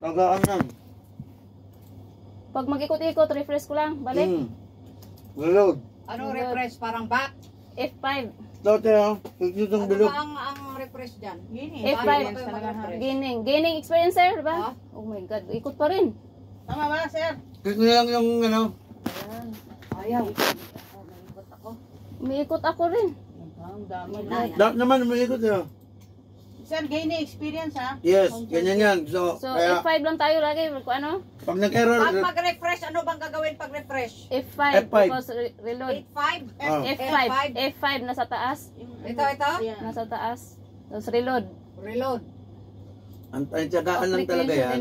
Tagaan yan. Pag mag-ikot-ikot, refresh ko lang. Balik. Reload. Anong refresh? Parang back? F5. Dati ha, yung Ano bilog. ba ang refresh dyan? F5. Gaining experience, sir, diba? Oh my God, ikot pa rin. Tama ba, sir? Click mo lang yung ano. Ayan. Ayaw. Naikot ako. Umiikot ako rin. Ang dami. Dapat naman umiikot yun. Sir, gaining experience ha? Yes, ganyan yan. So kaya, F5 lang tayo lagi. Kung ano? pag nag-error, Pag mag-refresh, ano bang gagawin pag refresh? F5. F5. Tapos reload. 8.5? F5. F5 nasa taas. Ito? Ayan. Nasa taas. Tapos reload. Reload. ang tiyagaan lang talaga yan.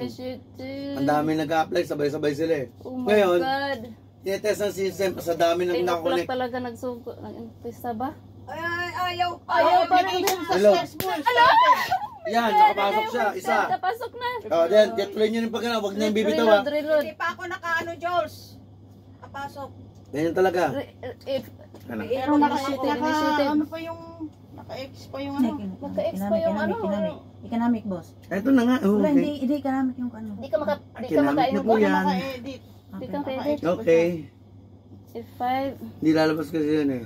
Ang dami nag-a-apply, sabay-sabay sila eh. Oh my Ngayon, God. tinetest ang system sa dami ng Tinok nakakonect. talaga nagsuko. Nag-impisa ba? Ay, ayaw. Ayaw pa rin. Hello. Hello? Yan, nakapasok siya, isa. Nakapasok na. Oh, then, get play nyo rin pag huwag nyo yung bibitaw ha. Reload. Hindi pa ako naka-ano, Jules. Kapasok. Ganyan talaga. Ano? Pero ano pa yung, naka-X pa yung ano. Naka-X pa yung ano. Economic, boss. Eto na nga. Oh, Wala, okay. hindi economic yung ano. Di ka Kinamit na po maka-input. yan. Naka-edit. Di ka maka-edit. Okay. F5. Hindi lalabas kasi yan eh.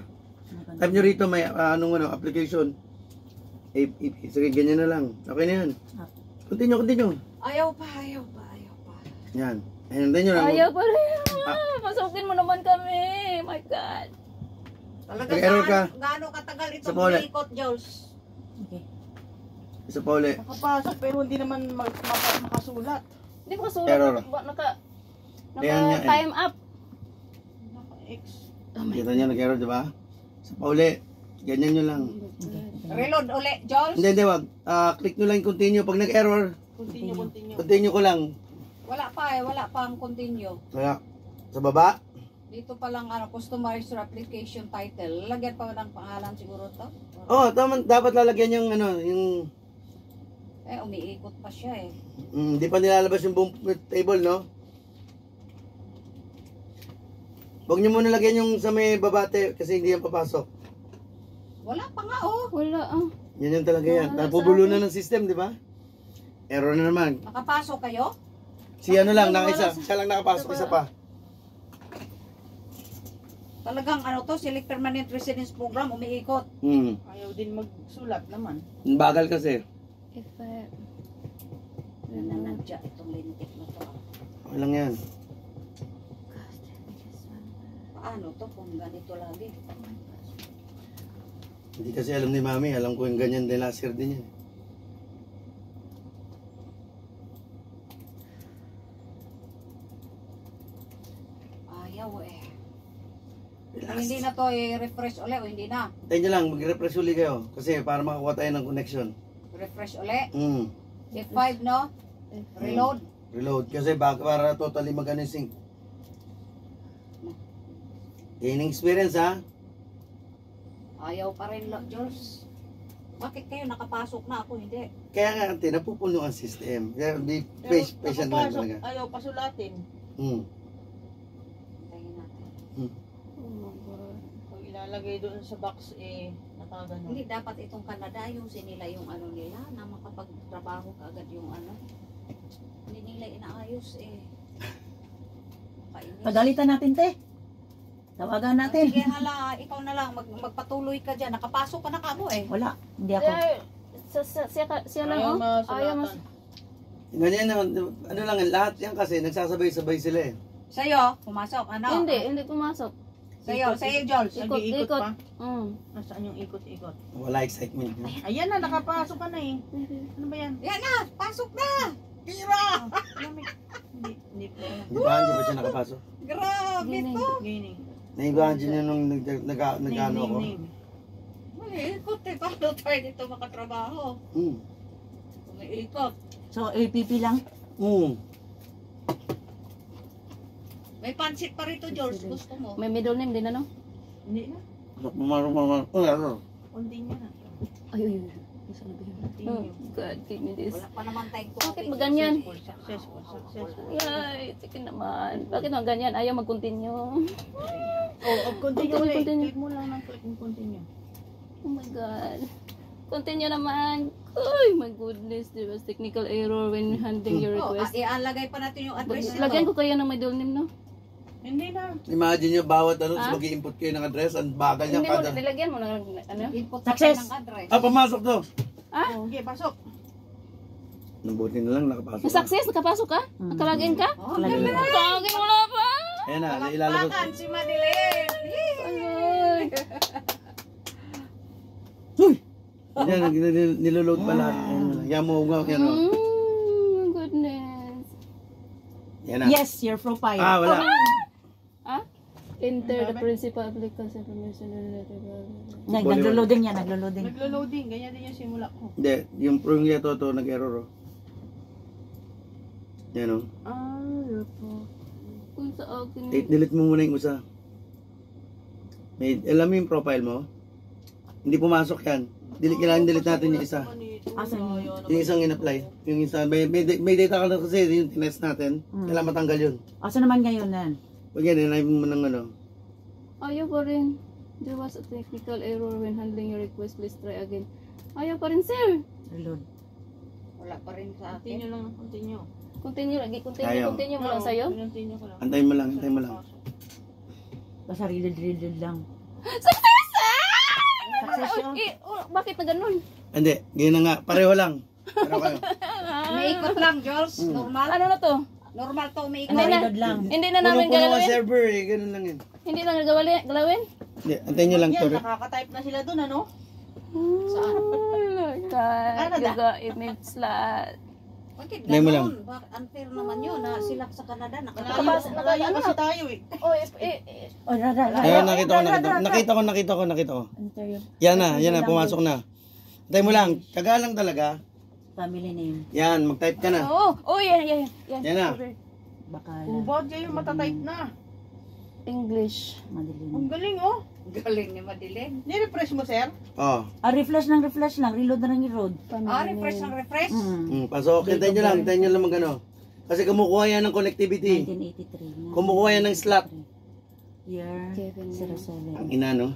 Type nyo rito may application. Sige, ganyan na lang. Okay na yan. Continue. Ayaw pa. Yan. And then nyo lang. Ayaw pa rin. Pasukin mo naman kami. My God. Talaga Nag-error ka. gaano katagal ito Sa pole. mag-ikot, Jules? Okay. Isa pa uli. Nakapasok pero hindi naman makasulat. Hindi ko kasulat. Error. Ayan nga eh. Time up. Naka-X. Kita nyo nag-error, di ba? Isa pa uli. Ganyan nyo lang. Reload uli, Jules? Hindi, wag. Click nyo lang yung continue. Pag nag-error, Continue. continue ko lang. Wala pa ang continue. Kaya, sa baba. Dito pa lang customize your application title. Lagyan pa ng pangalan siguro to. Oh, dapat lalagyan yung yung Umiikot pa siya eh. hindi pa nilalabas yung buong table, no? Huwag nyo muna lagyan yung sa may babate kasi hindi yan papasok. Wala pa nga oh. Wala Yan yung talaga yan. Napubulo na ng system, di ba? Error na naman. Nakapasok kayo? Si ano lang, nakaisa. Siya lang nakapasok, isa pa. Talagang select permanent residence program, umiikot. Ayaw din magsulat naman. Bagal kasi. F5. Nananadya itong lintik na to. Okay lang yan. Paano to kung ganito lagi? Hindi kasi alam ni Mami. Alam ko yung ganyan din last year din yan. Ayaw eh. Hindi na to i-refresh ulit o hindi na? Tayo nyo lang, mag-refresh ulit kayo. Kasi para makakuha tayo ng connection. Refresh ulit? Mm. F5 no? Reload? Reload. Kasi para totally mag-ano yung sync. Gaining experience ha. Ayaw pa rin, Jules. Bakit kayo nakapasok na ako hindi? Kaya nga, ante, napupuno ang system. Kaya be patient lang talaga. Ayaw pasulatin. Hintayin natin. Pag ilalagay doon sa box nakagano. Hindi dapat itong Canada yung nila yung nila na makapagtrabaho kaagad yung Hindi nila inaayos Kainis. Pagalitan natin, te. Tawagan natin. Sige hala, ikaw na lang magpatuloy ka diyan. Nakapasok ka na kamo Wala, hindi ako. Siya lang Ayaw mas. Ganyan na, ano lang, lahat yan kasi nagsasabay-sabay sila eh. Sa'yo, pumasok, ano? Hindi pumasok. Sa'yo, Jules. Nag-iikot pa? Mm. Nasaan yung ikot-ikot? Wala excitement. Ayan na, nakapasok ka na eh. Ano ba yan? Yan na, pasok na! Tira! Hindi po. Di ba, hindi ba siya nakapasok? Grabe to! Gaining. Na-imagine niya nung nag-ano ako. Umiikot paano tayo dito makatrabaho? Umiikot. So, APP lang? May pansit pa rito, George. Gusto mo? May middle name din Hindi na. Continue na. Ay. Isa na ba yun? Continue. God, give me this. Wala pa naman tayong Bakit ba ganyan? Successful. Yay, sige naman. Bakit naman ganyan? Ayaw mag-continue. Continue ulit. Continue. Click mo lang ng click mo continue. Oh my God. Continue naman. Ay, my goodness. There was technical error when handling your Oh, request. ialagay pa natin yung address nito. Lagyan ko kaya ng middle name, no? Hindi na. Imagine nyo, bawat ano, Ah? mag-i-input kayo ng address, ang bagal niya Hindi mo, kada. nilagyan mo ng ano? Input pa Success. tayo ng address. Pumasok to. Ah? Oh, okay, pasok. Nabuti na lang, nakapasok na. Na-success? Nakapasok ka? Nakalagin ka? Oh, Lagyan. Nakagin wala pa. Ayan na, ilalabas. palakpakan si Madeline. Ay. Yan, niloload pa lahat. Yan mo, yan o. My goodness. Yan na. Yes, your profile. Ah, wala. Ah? Enter the principal applicant's information. Naglo-loading yan, naglo-loading. Naglo-loading, ganyan din yung simula ko. Hindi, yung prong to nag-error o. Yan o. Kung sa akin. Delete mo muna yung isa. Alam mo yung profile mo? Hindi pumasok yan. Delete natin yung isa. Asan yun? Yung isang in-apply. Yung isa, may data ka na kasi, yung tinest natin. Kailangan matanggal yun. Asan naman ngayon yan? Pag yan, inayos mo ng ano. Ayaw pa rin. There was a technical error when handling your request. Please try again. Ayaw pa rin, sir. Reload. Wala pa rin sa akin. Continue lang, continue. Continue lagi. Ayaw. Continue mo lang sa'yo. Continue ko lang. Antayin mo lang, antayin mo lang. Basta reload lang. Success! Success yun. Bakit na ganun? Hindi, ganyan na nga. Pareho lang. Pareho kayo. Umiikot lang, Jules. Normal. Ano na to? Normal to, umiikot. Hindi na. Reload lang. Hindi na namin Puno-puno ang galawin. server eh. Ganun lang yun. Hindi na galawin. Hindi, antayin nyo lang to. Yan, nakaka-type na sila dun, ano? Saan? Canada. Gaga image slot. Bakit Hindi mo lang. gano'n? Unfair naman yun na sila sa Canada. Malayo kasi tayo eh. Oh, Oh, rada. Ayun, nakita ko. Enter yun. Yan na, pumasok na. Antayin mo lang. Taga lang talaga. Family name. Yan, mag-type ka na. oh, yan. Yan na. Bakala. Ubod kayo, matatype na. English. Madilim. Ang galing, oh. Galing ni Madeline. Ni-refresh mo, sir? Oh. Refresh lang. Reload na lang i-road. Refresh ang refresh. Pasok. Hintayin nyo lang mag-ano. Kasi kumukuha yan ng connectivity. 1983. Kumukuha yan ng slot. Year Kevin. 07. Ang ina, no?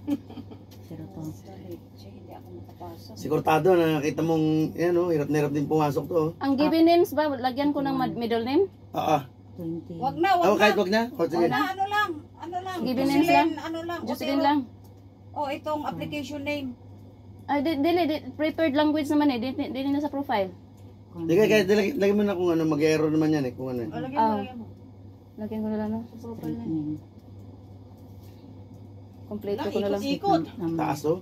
02. Hindi ako makapasok. Sigurtado na nakita mong, yan, no? Hirap na hirap din pumasok to. Oh. Ang given names ba, lagyan ko ng middle name? Oo. 20. Wag na, Oh, wag kahit na. wag na. O, sige. Wag na, ano lang. Given names lang? Ano lang. Jocelyn lang. Oh, itong application name. Ay, prepared language naman eh. Dili na sa profile. Hindi, kahit lagay mo na kung ano, mag-error naman yan eh. Kung ano. Lagyan Ah. mo. Lagyan ko na lang no? Sa profile na. Name. Complete Lang, ko na lang. ikot-ikot. Taas to.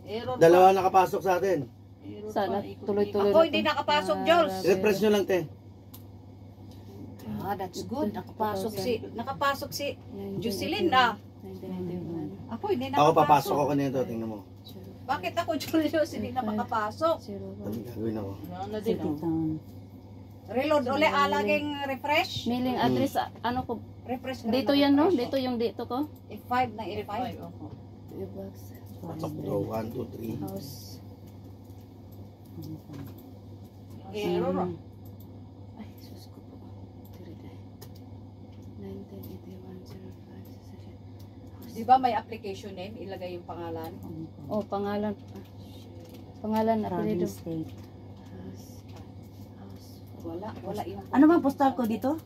Error pa. Dalawa nakapasok sa atin. Error Sana pa, ikot-ikot. tuloy-tuloy Ako na hindi to. nakapasok, Jules. Refresh nyo lang, te. That's good. Nakapasok si Jocelyn 1991. Ako hindi Ako nakapasok. papasok ako nito, tingnan mo. Bakit ako, Julius, hindi na makapasok? Ano gagawin ako? Ano na din, City oh. town. Reload uli, laging refresh. Mailing address, ano ko, Refresh ka dito rin, yan no? refresh. Dito yung dito ko. F5 na F5. Pasok to, 1, 2, 3. House. Error. Ay, sus ko po. 1981 Di ba may application name? Ilagay yung pangalan. Oh, pangalan. Pangalan, apelido. Province state. Wala yung... Ano bang postal ko dito?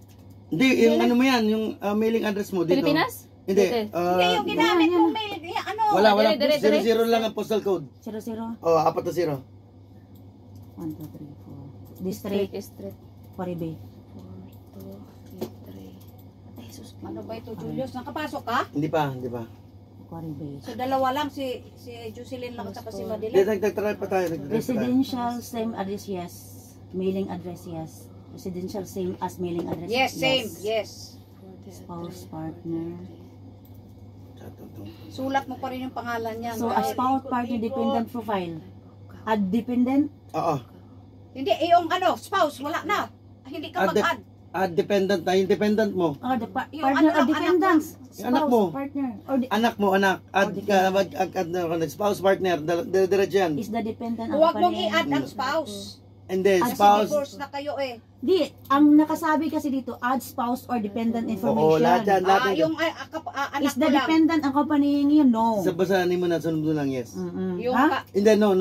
Hindi, yung ano mo yan, yung mailing address mo dito. Pilipinas? Hindi. Hindi, yung ginamit mong mail. Ano? Wala. Dire. 0 lang ang postal code. 00. Oh, 4 na 0. 1, 2, 3, 4. District. Street. Paribe. 4283. Ay, sus. Ano ba ito, Julius? Nakapasok ka? Hindi pa. Paribe. So, dalawa lang. Si Jocelyn lang at saka si Hindi, Madeline. nagtag-try pa tayo. Residential same address, yes. Mailing address, yes. Residential same as mailing address. Yes, same. Yes. Spouse, partner. Sulat mo pa rin yung pangalan niyan. So, a spouse, partner, dependent profile. A dependent, Oo. Hindi, yung ano, spouse, wala na. Hindi ka mag-add. Dependent na, yung dependent mo. Yung partner, ano lang, dependent. Yung anak mo. Partner. Or Anak mo, anak. Add spouse partner. Diretso yan. is the dependent ang Huwag mong kapatid. i-add ang spouse. And then, At spouse. Divorce na kayo eh. Di, ang nakasabi kasi dito, add spouse or dependent Oo, lahat yan. information. Lahat yan. Yung anak Is mo the lang. dependent ang company yun? No. Sa basahin mo na, sunod mo lang, yes. Mm-mm. Yung Ha? Hindi, no.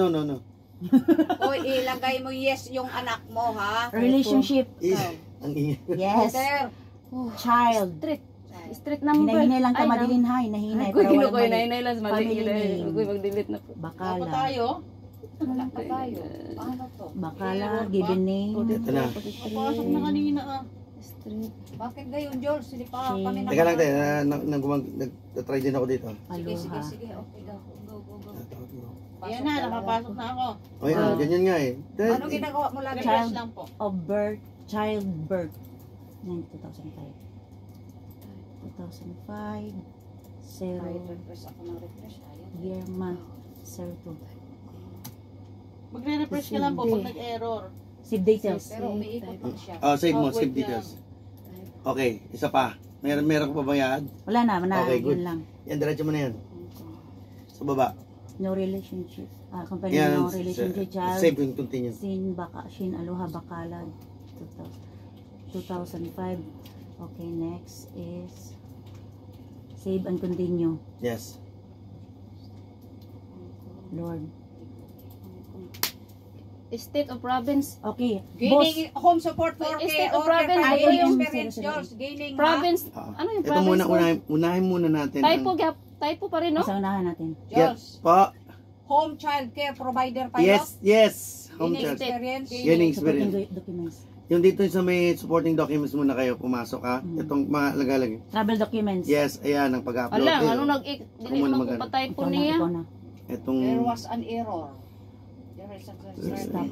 O ilagay mo yes yung anak mo, ha? Relationship. Ang ingay. Yes. Sir. Child. Street number. Hinahinay lang ka madilin ha. Hinahinay. Kuy, Para kilo walang ko, mali. hinay lang. Mali, Family name. Kuy, mag-delete na po. Ako Bakala. tayo. Wala pa tayo. Paano to? Bakala, given name. Ito na. Papasok na kanina ah. Street. Bakit gayon, George? Hindi pa Shame. kami Teka lang tayo, nag-try din ako dito. Sige, sige, Aloha. sige. Okay, go, go, go, go. Ayan na, nakapasok na ako. Okay, ganyan nga eh. Ano ginagawa mo lagi? Refresh lang po. Of birth, childbirth. 2005. 2005. Zero. Ay, refresh ako ng refresh. Ayun. Year, month. 02. Magre-refresh ka lang po pag nag-error. Save details. Pero umiikot lang siya. Save mo, Oh, save wait details. Okay, isa pa. Meron ka pa bayad? Wala na, Okay, good. yun lang. Yan, diretso mo na yan. Sa baba. No relationship. Company Yan, no relationship child. save and continue. Shin Aloha Bakala 2005. Okay, next is save and continue. Yes. Lord. State of province. Okay, boss. Gaining home support for State care of or province, care ito yung- experience, George. Gaining, Province. Ah, Ano yung ito province muna, ko? unahin muna natin. Typo pa rin, no? Sa unahan natin. ha? Yes. George, Pa. home child care provider tayo. Yes. Home Gaining child. experience. Gaining Supporting experience. documents. Yung dito sa may supporting documents muna kayo, pumasok ha. Itong mga lagalagay. Travel documents. Yes, ayan, ang pag-upload. Alam, Eh, ano dili Kung naman magana. ko patay po Ikaw na, niya. ikaw na. Itong, There was an error. There is a Stop.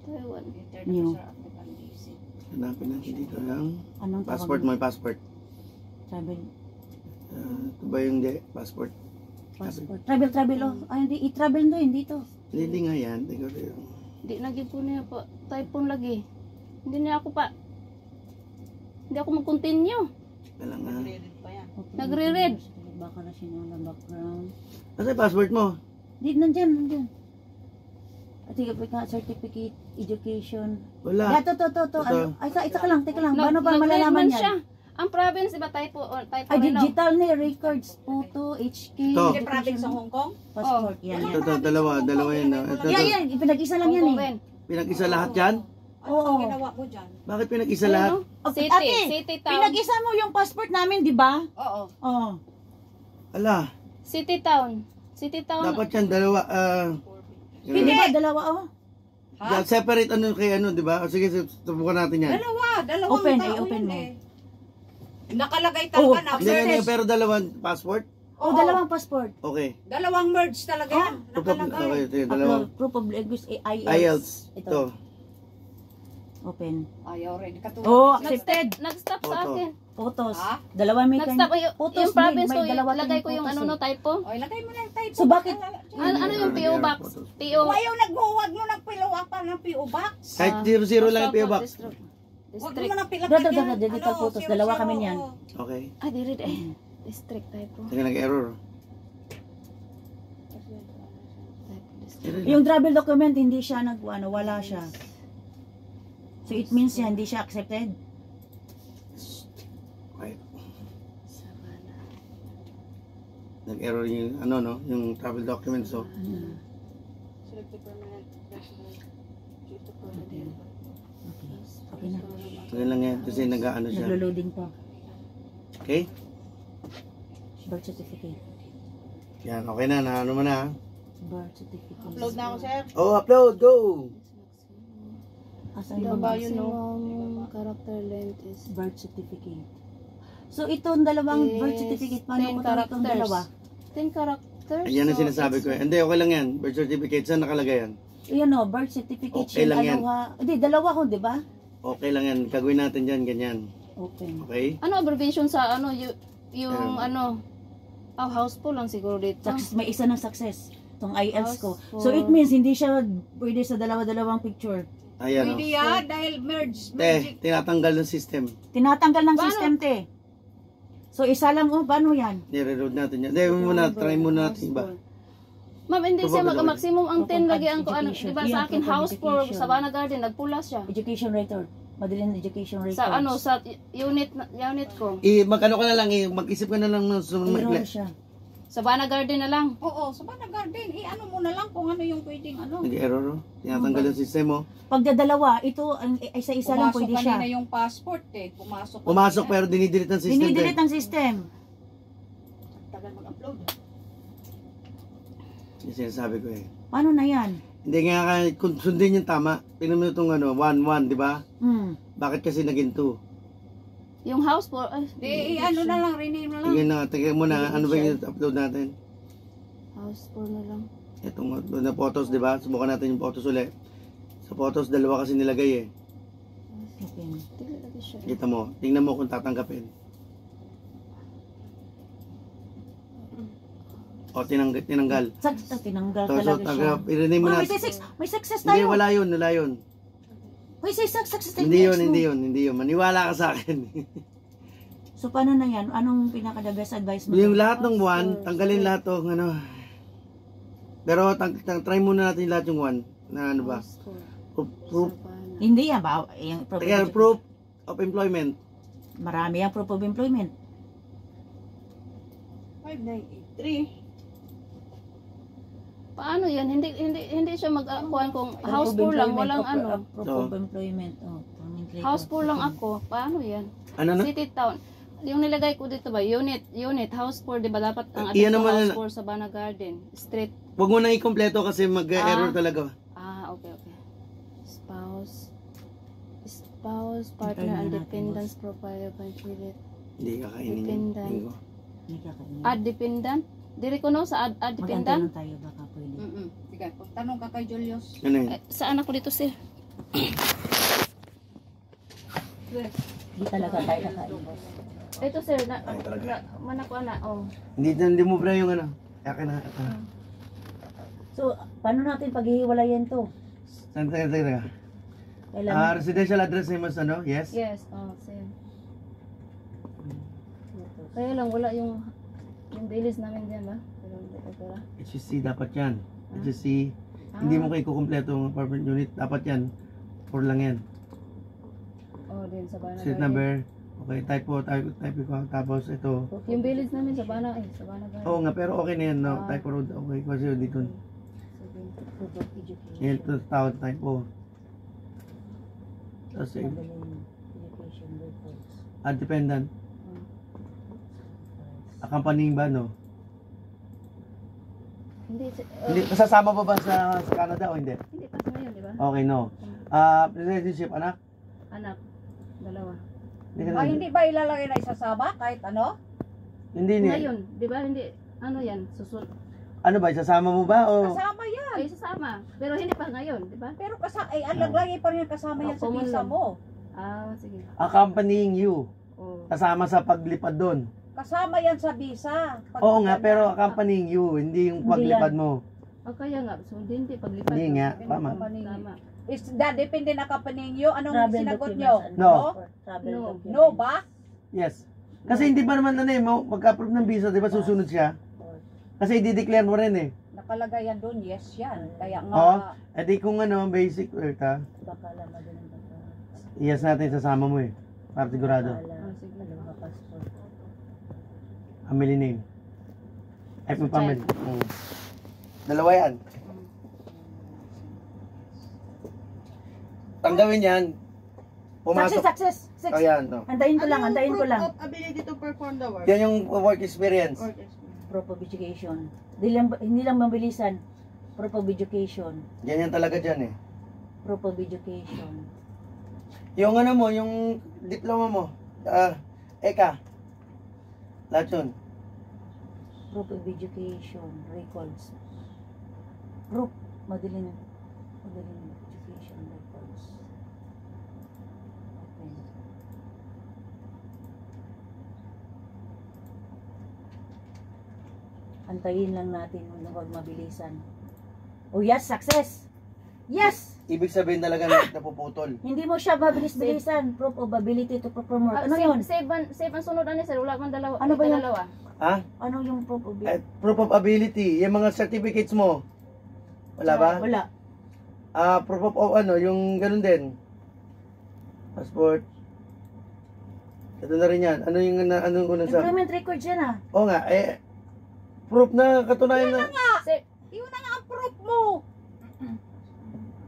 Taiwan. New. hanapin natin dito lang. Anong tawag? Passport mo, yung passport. Travel. Ito ba yung passport? Passport. Travel, oh. Ay, hindi. I-travel to, hindi to. Hindi nga yan. Tingnan ko yun. Di lagi po niya po. Typo lagi. Hindi niya ako pa. Hindi ako mag-continue. Kailang nga. Credit pa yan. Okay. Nagre-read. Baka na siya na background. Ano yung passport mo? Di, nandyan. At certificate, education. Wala. Yeah, to. Ito. Ano? Ay, teka lang. Paano ba Nag-read malalaman man yan? siya. Ang province, iba typo Ay, rin, no? digital na records, photo, HK, Ito. Hindi province sa Hong Kong? passport. Yan. Ito, dalawa yan. Ito. Yan. Pinag-isa lang yan eh. Pinag-isa lahat yan? Ano Oo. ang ginawa mo dyan? Bakit pinag-isa lahat? City, Ate, city town. Pinag-isa mo yung passport namin, di ba? Oo. Oo. Ala, City town. City town. dapat yan dalawa. Hindi ba? Dalawa, oh. Ha? Separate ano kay ano, di ba? O sige, subukan natin yan. Dalawang Open, tao open yun mo. eh. Nakalagay Oh, talaga na. Hindi, pero dalawang passport? Oh, Oo. dalawang passport. Okay. Dalawang merge talaga yan. Okay, Nakalagay. ito yung dalawang. Upload, proof of language, IELTS. IELTS. Ito. Open. Ayaw rin. Katulad. Oh, ng- accepted. Nag-stop sa Photo. akin. Photos. Ha? Dalawa may Nag-stop. photos. Yung province ko, may dalawa lagay ko yung photos ano no, eh. typo. O, ilagay mo na yung typo. So, bakit- Ano yung PO box? PO. Ayaw naghuwag mo ng piluwa pa ng PO box. Kahit 00 lang yung PO box. Huwag mo District. nang pilapin Dada, yan. digital photos. Dalawa kami niyan. Okay. Ah, di rin eh. District typo. Sige, nag-error. Yung travel document, hindi siya wala siya. So, it means hindi siya accepted. Okay. Nag-error yung ano no, yung travel documents so. Select the permanent resident. Choose the permanent. Okay na. Ngayon lang yan kasi nag-ano siya. Naglo-loading pa. Okay? Birth certificate. Yan, okay na, ano mo na. Birth certificate. Upload na ako, sir. Oh, upload, go! Asan The yung ba yun, no? maximum character length is birth certificate? So, itong dalawang Is birth certificate, paano 10 ko itong characters. dalawa? 10 characters. Ayan ang So, sinasabi it's- ko. Hindi, okay lang yan. Birth certificate, saan nakalagay yan? Ayan o, birth certificate, Okay lang yan. Hindi, dalawa ko, di ba? Okay lang yan. Gagawin natin dyan, ganyan. Open. Okay? Ano abbreviation sa ano yung ano houseful lang siguro dito. Success, may isa ng success. Itong IELTS ko. House So, for- it means, hindi siya pwede sa dalawa-dalawang picture. Ayan o. Pwede yan dahil merge. Tinatanggal ng system. Tinatanggal ng Paano? system, te. So, isa lang, paano yan? Nire-reload natin yan. Hindi, muna, try muna natin iba. Ma'am, hindi siya Probably. mag-maximum ang 10 lagi ang ko ano, Education. di ba Yeah, sa akin proper house for education. Savannah Garden nagpula siya. Education record. Madaling education records. Sa ano sa unit ko. Mag-ano ka na lang, mag-isip ka na lang ng Error maikli. siya. Sabana Garden na lang. Oo, sa Bana Garden, ano mo na lang kung ano yung pwedeng ano. Nag-error, no? Tinatanggal yung system mo. Pagdadalawa, ito, ang isa-isa lang Pumasok pwede siya. kanina yung passport eh. Pumasok Pumasok kanina. pero dinidelete ng system. Dinidelete ang system. Tagal mag-upload. Yung sinasabi ko eh. Paano na yan? Hindi nga kahit kung sundin yung tama. Tingnan mo itong 1-1, di ba? Bakit kasi naging 2? Yung house for... Ano na lang, rename na lang. Tingnan mo na, ano ba yung upload natin? House for na lang. Itong upload na photos, di ba? Subukan natin yung photos ulit. Sa photos, dalawa kasi nilagay eh. Open. Dili lagi siya. Kita mo, tingnan mo kung tatanggapin. O, tinanggal. Sakto, tinanggal So, talaga siya. tanggap, i-rename mo Oh, na. may success Hindi, tayo. wala yun, wala yun. May success tayo. Hindi yun. Maniwala ka sa akin. So, paano na yan? Anong pinaka-the best advice mo? Yung lahat ng 1, tanggalin lahat ng ano. Pero try muna natin lahat yung 1. Na ano ba? House for Proof. Sabana. Hindi yan ba? Yung Proof of employment. Marami ang proof of employment. 5983. Paano yan? Hindi siya mag-akuan kung house Proof of for lang, employment, walang ano. Proof Oo. of employment. Oh, permanent record. House for lang ako. Paano yan? Ano na? City town. Yung nilagay ko dito ba, unit, house for, di ba dapat ang Iyan address ko naman house na- for sa Bana Garden, street. Huwag mo na i-kompleto kasi mag-error talaga. Okay. Spouse, partner, and natin, dependents profile contribute. Hindi kakainin yun. Dependent. Linggo. Hindi kakainin. Add dependent? Diri ko no sa add Maganda dependent? lang tayo baka pwede. Sige, tanong ka kay Julius. Ano yun? Saan ako dito sir? Hindi talaga tayo kakain, boss. Ito sir, Ay, talaga. mana ko na, Hindi mo bra yung ano. Akin na. So, paano natin paghihiwalayan to? Saan tayo? Kailangan Residential address name is ano? Yes? Yes, same. Kaya lang wala yung bilis namin diyan ba? Pero hindi ko pera. HSC dapat yan. HSC. Hindi mo kayo kukumpleto ng apartment unit. Dapat yan. 4 lang yan. Din sa Bana Street Garden. number. Okay, type ko. Tapos ito. Yung village namin sa Bana Garden. Oo nga, pero okay na yan. No? Type road. Okay, kasi dito. Sige. proof of education. Yan, ito tawag type O. Tapos Education records. dependent. Accompanying ba, no? Hindi, Hindi, kasama pa ba sa Canada o hindi? hindi pa sa ngayon, di ba? Okay, no. Relationship, anak? Anak, dalawa. Hindi ka na- Hindi ba ilalagay na isasama kahit ano? Hindi. Ngayon, di ba? Hindi, ano yan, susunod. Ano ba, isasama mo ba o? Kasama yan. Ay, sasama. Pero hindi pa ngayon, di ba? Pero lagay pa rin kasama yan sa Common visa lang. mo. Sige. Accompanying you. Oh. Kasama sa paglipad doon. Kasama yan sa visa. Pag Oo nga, ganyan. pero accompanying you, hindi yung paglipad mo. Kaya nga, so hindi paglipat. Hindi nga, tama. Tama. Depende na kapaning you. Anong Travel sinagot documents nyo? and No. passport. Travel No. documents. No ba? Yes. Kasi hindi pa naman ano eh, magka-approve ng visa, di ba susunod siya? Kasi i-declare mo rin eh. Nakalagay yan doon, yes yan. Kaya nga, Oo. E di kung ano, basic work ha, Baka lang na din ang baka. yes natin, sasama mo eh. Para sigurado. Baka sige. dalawa passport. Family name. Ay, may family. Dalawa yan. Tanggawin yan. Pumasok. Success. Ayan, no. Antayin ko lang, antayin ko lang. Proof of ability to perform the work. Yan yung work experience. Work experience. Proof of education. Hindi lang mabilisan. Proof of education. Yan talaga dyan eh. Proof of education. Yung ano mo, yung diploma mo. Eka. Lahat yun. Proof of education. Records. Proof. Madaling education records. Okay. Antayin lang natin huwag mabilisan. Oh yes, success! Yes! Ibig sabihin talaga na napuputol. Hindi mo siya mabilis-bilisan. Proof of ability to perform work. Ano yun? Save ang sunod ani sir, wala man dalawa. Ano ba yun? Dalawa. Ha? Ano yung proof of ability? Proof of ability. Yung mga certificates mo. Wala ba? Wala. Proof of ano, yung ganun din. Passport. Ito na rin yan. Ano yung unang sa... Employment records yan ah. Oo nga, Proof na katunayan na. Sir, Yun na nga ang proof mo.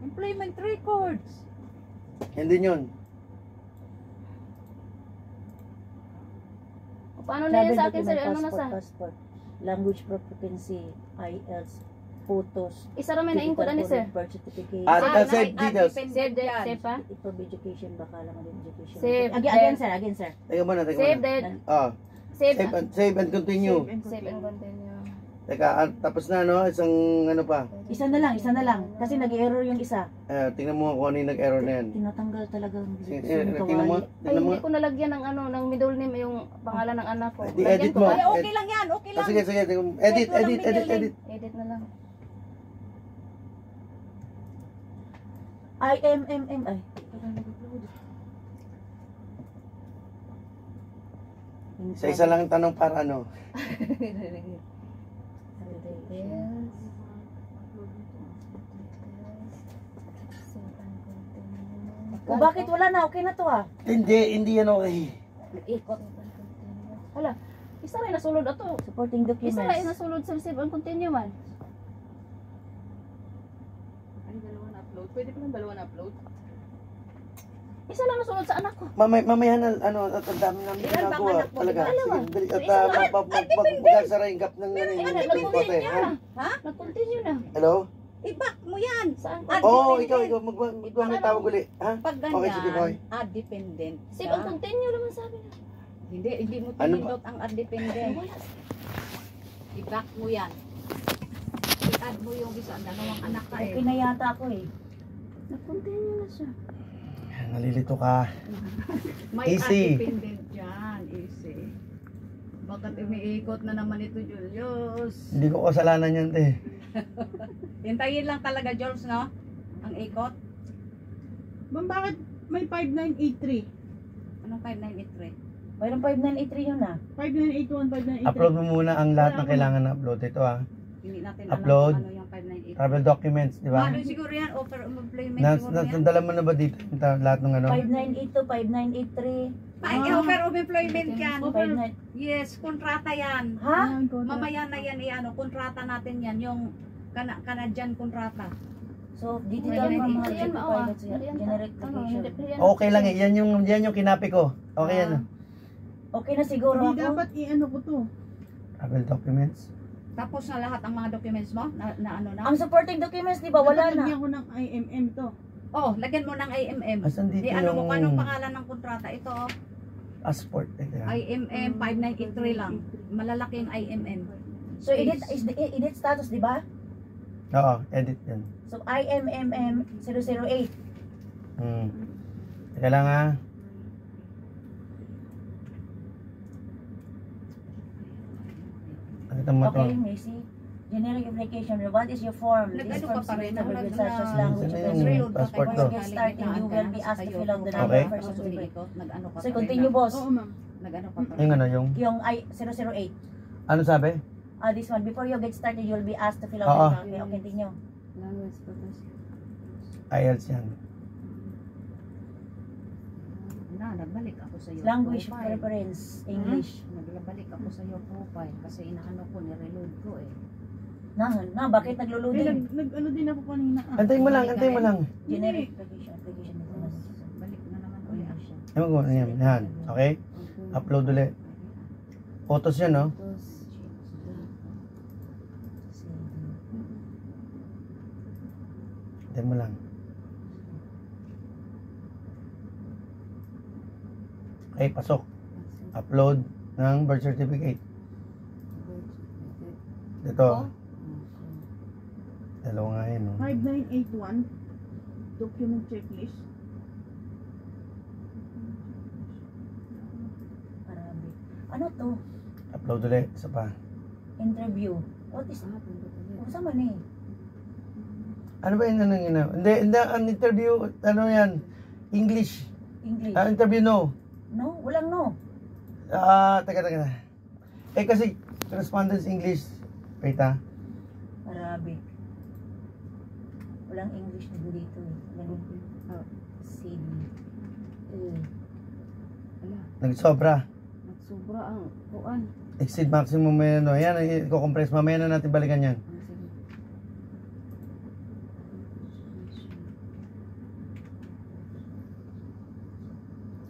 Employment records. Hindi yun. paano na yan Travel sa akin, sir? document, Ano na sa? passport, language proficiency, IELTS, photos, Isa ramen na ingkod ani, sir. birth certificate, Save details. Save the, save pa? from education, baka lang din education. Save. Again, sir. Teka muna, teka Save muna. the, Ah, save, save and continue. save and continue. Teka, tapos na no, isang ano pa. Isa na lang. Kasi nag-error yung isa. Tingnan mo kung ano yung nag-error na yan. Tinatanggal talaga ang Tingnan mo, Ay, tingnan mo. hindi ko nalagyan ng ano, ng middle name yung pangalan ng anak ko. Di- Lagyan edit ko mo. ba? Ay, okay lang yan, okay lang. Sige, sige. Edit. Edit na lang. IMMM, ay. Sa isa lang ang tanong para ano. O bakit wala na? Okay na to ah. Hindi yan okay. Ikot. Hala, isa rin nasulod ato. Supporting Isa rin documents. nasulod sa save and continue man. Ay, dalawa na upload. Pwede pa lang dalawa na upload. Isa lang nasulod sa anak ko. Mamaya na, ano, at ang dami namin Ilan bang ginagawa anak mo? talaga. Dalawa. Sige, dali. At Isa lang. magsara yung gap ng ano, yung pote. Ha? Ha? Nag-continue na. Hello? I-back mo yan. Saan ko? Ah, Oo, dependent. ikaw, may tawag uli. Ha? Pag Okay, sige, boy. ganyan, add dependent. Save ka. and continue naman sabi na. Hindi mo Ano pinindot ang add dependent. I-back mo yan. I-add mo yung isa, dalawang anak ka Okay eh. na yata ako eh. Nag-continue na siya. Nalilito ka. May Easy. add dependent yan, easy. Bakit umiikot na naman ito, Julius? Hindi ko kasalanan yan, te. Hintayin lang talaga, Jules, no? Ang ikot. Ma'am, bakit may 5983? Anong 5983? Mayroon 5983 yun ah. 5981, 5983. Upload mo muna ang lahat ng kailangan na upload. Ito Hindi natin Upload. alam kung ano yung 5983. travel documents, di ba? Ano siguro yan? Offer of employment siguro yan? Nadala mo na ba dito lahat ng ano? 5982, 5983. Ay, offer of employment yan. 59. Yes, kontrata yan. Ha? Mamaya na yan, kontrata natin yan. Yung Canadian kontrata. So, dito Ayan, lang mga ayan, Yan mao ah. pilots generic application. Okay lang eh. Yan yung kinapi ko. Okay yan. Okay na siguro Hindi ako. dapat i-ano ko to. Travel documents. Tapos na lahat ang mga documents mo? Na ano na? Ang supporting documents, di ba? Wala Dapat na. lagyan ko ng IMM to. Oh, lagyan mo ng IMM. Asan dito Ano mo, yung anong pangalan ng kontrata? Ito, oh, passport? IMM 5983 lang. Malalaki yung IMM. So, edit status, di ba? Oo, edit yan. So, IMMM 008. Teka lang ha. Nakita mo to. Okay, Macy. Generic application. What is your form? This Nag-ano form ka pa rin? submitted with such as Nag- language. Saan na Once yung passport you ko? get started, you will be asked to fill out the Okay. number of persons with it. Nag-ano ka So, pa rin continue, na- boss. Oo, ma'am. Nag-ano ka pa rin. Yung ano, yung... Yung 008. Ano sabi? This one. Before you get started, you will be asked to fill out Oo. the number. Okay, continue. Language profession. IELTS yan. Nagbalik ako sa iyo. Language preference. English. Nagbalik ako sa iyo profile kasi inaano ko, nireload ko eh. Bakit Eh, naglo-loading? nag-ano din ako kanina. Antayin mo lang, antayin mo lang. Generic application. Application documents. Balik na naman ulit siya. Ewan ko, yan. Okay? Upload ulit. Photos yan, no? Antayin mo lang. Okay, pasok. Upload ng birth certificate. Ito. Dalawa nga yun, no? 5981. Document checklist. Arabic. Ano to? Upload ulit. Isa pa. Interview. What is Saan man eh? Ano ba yun? Hindi, ang interview, ano yan? English. English. Interview, no. No? Walang no. Teka. Eh, kasi, correspondence English. Wait, Arabic. Walang English din dito eh. Ganun. CD. Ala, Nagsobra. nagsobra ang kuan. Exceed maximum may ano. Yan, i-compress. Mamaya na natin balikan yan. Sige.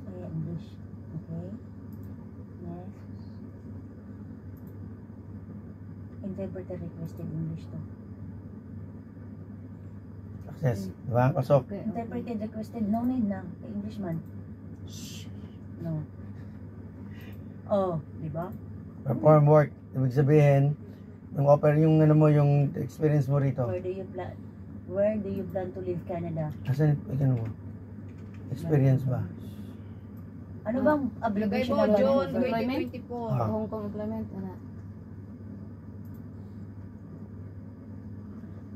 Kaya English. Okay. Next. Interpreter requested English to. Success. Diba? Pasok. Okay. Interpreted requested. No need na. English man. No. Oh, di ba? Perform work. Ibig sabihin, yung offer yung ano mo, yung experience mo rito. Where do you plan to live Canada? Asan ano mo? Experience ba? Ano bang Lagay abbreviation mo, na June November? 2024. Ah. Hong Kong implement ana.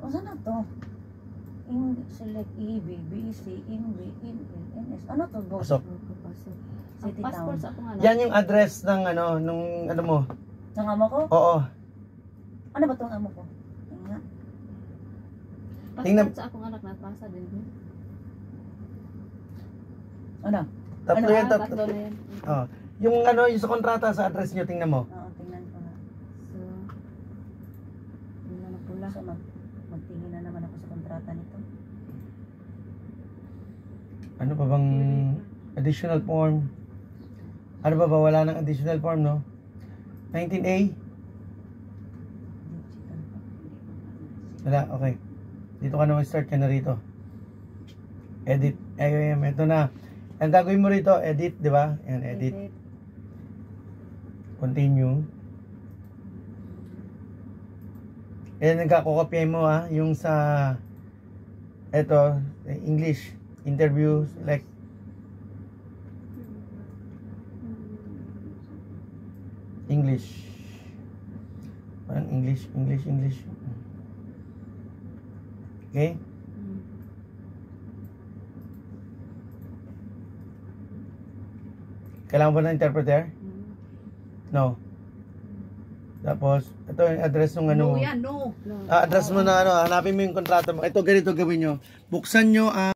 O saan na to? Select E, B, B, C, N, B, N, L, N, S. Ano to, boss? Pasok. Pasok. Ang City passport town. sa akong anak. Yan yung address ng ano, nung ano mo. Ang amo ko? Oo. Ano ba tong amo ko? Tingnan nga. Tingnan- Passport sa akong anak na pasa din. Ano? Tatlo yan, tatlo. Tatlo na yan. Oh. Yung ano, yung sa kontrata sa address nyo, tingnan mo. Oo, tingnan ko nga. So, yun na pula. So, magtingin na naman ako sa kontrata nito. Ano pa bang additional form? Ano ba wala ng additional form, no? 19A? Digital pa. Wala, okay. Dito ka na mag-start ka na rito. Edit. Ayun, ito na. Ang gagawin mo rito, edit, di ba? Yan, edit. Continue. And nagkakokopya mo ha, yung sa eto, English interview, select. English. Parang English. Okay? Kailangan ba ng interpreter? No. Tapos, ito yung address ng ano. No yan, no. Address mo na ano, hanapin mo yung kontrata mo. Ito, ganito gawin nyo. Buksan nyo ang